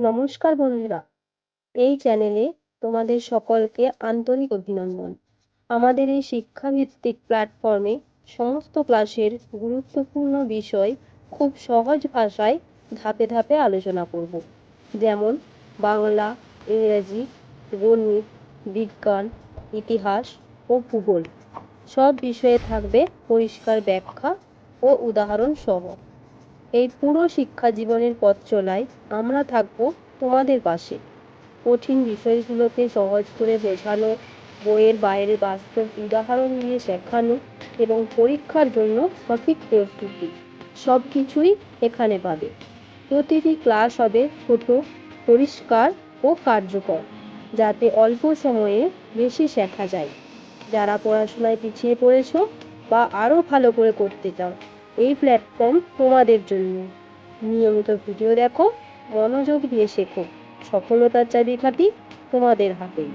নমস্কার বন্ধুরা, এই চ্যানেলে তোমাদের সকলকে আন্তরিক অভিনন্দন। আমাদের এই শিক্ষাভিত্তিক প্ল্যাটফর্মে সমস্ত ক্লাসের গুরুত্বপূর্ণ বিষয় খুব সহজ ভাষায় ধাপে ধাপে আলোচনা করব। যেমন বাংলা, ইংরেজি, গণিত, বিজ্ঞান, ইতিহাস ও ভূগোল। সব বিষয়ে থাকবে পরিষ্কার ব্যাখ্যা ও উদাহরণ সহ। এই পুরো শিক্ষা জীবনের পথ চলায় আমরা থাকবো তোমাদের পাশে। কঠিন বিষয়গুলোকে সহজ করে বোঝানো, বইয়ের বাইরে বাস্তব উদাহরণ দিয়ে শেখানো এবং পরীক্ষার জন্য সঠিক প্রস্তুতি, সব কিছুই এখানে পাবে। প্রতিটি ক্লাস হবে ছোট, পরিষ্কার ও কার্যকর, যাতে অল্প সময়ে বেশি শেখা যায়। যারা পড়াশোনায় পিছিয়ে পড়েছো বা আরও ভালো করে করতে চাও, এই প্ল্যাটফর্ম তোমাদের জন্য। নিয়মিত ভিডিও দেখো, মনোযোগ দিয়ে শেখো, সফলতার চাবিকাঠি তোমাদের হাতেই।